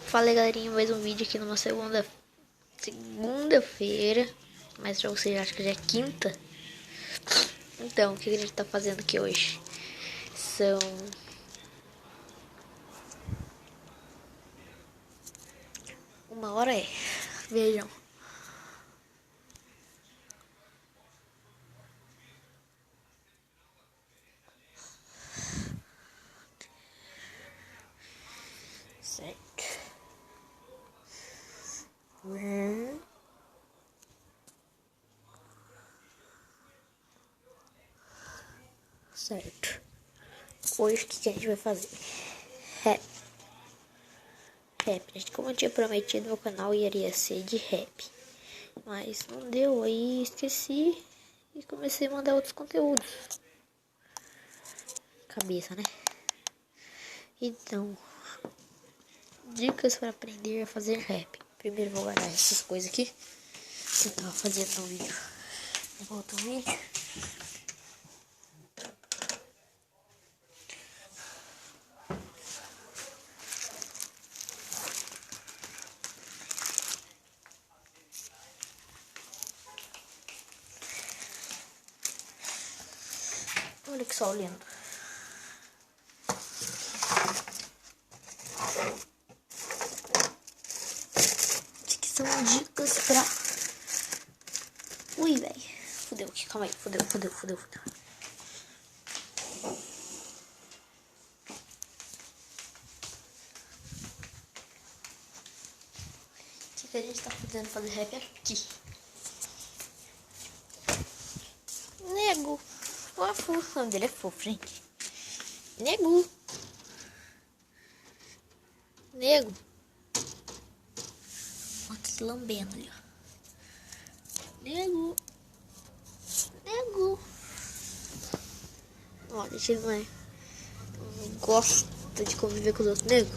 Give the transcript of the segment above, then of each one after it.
Fala aí, galerinha, mais um vídeo aqui numa segunda-feira. Mas pra vocês acho que já é quinta. Então, o que a gente tá fazendo aqui hoje? São 1 hora vejam. Certo. Certo. Hoje o que a gente vai fazer? Rap. Gente, como eu tinha prometido, meu canal iria ser de rap. Mas não deu, aí esqueci e comecei a mandar outros conteúdos. Cabeça, né? Então, dicas para aprender a fazer rap. Primeiro vou guardar essas coisas aqui que eu tava fazendo no vídeo. No outro vídeo. Olha que sol lindo. Que são dicas pra... Ui, velho. Fudeu aqui, calma aí. Fudeu. O que a gente tá fazendo fazer rap aqui? Nego. O nome dele é fofo, gente. Nego. Ó, tá se lambendo ali, ó. Nego. Olha, ele não gosta de conviver com os outros. Nego.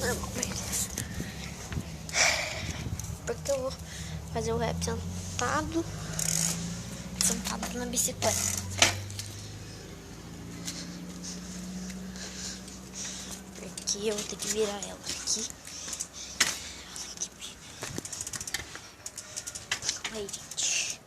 Normal pra ele. Porque eu vou fazer o rap sentado na bicicleta. Porque eu vou ter que virar ela aqui. Calma aí, gente.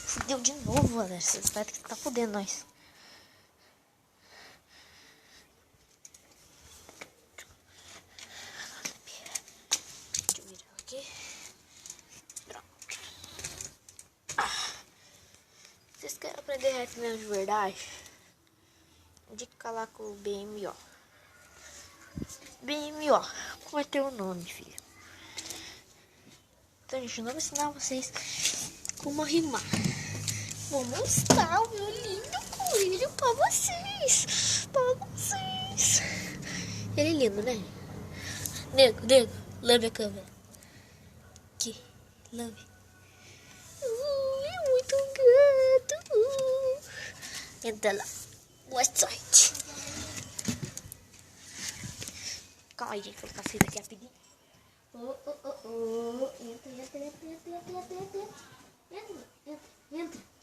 Fudeu de novo, galera. Você vai ter que tá fudendo nós. Deixa eu virar aqui. Pronto. Vocês querem aprender rap mesmo de verdade? Indica lá com o BMO. BMO. Como é teu nome, filho? Então, gente, eu não vou ensinar vocês como rimar. Vou mostrar o meu lindo coelho pra vocês. Ele é lindo, né? Nego, lambe a câmera. Aqui, lambe. É muito gato. Entra lá. Boa sorte. Calma aí, gente, vou ficar feio aqui rapidinho. Entra.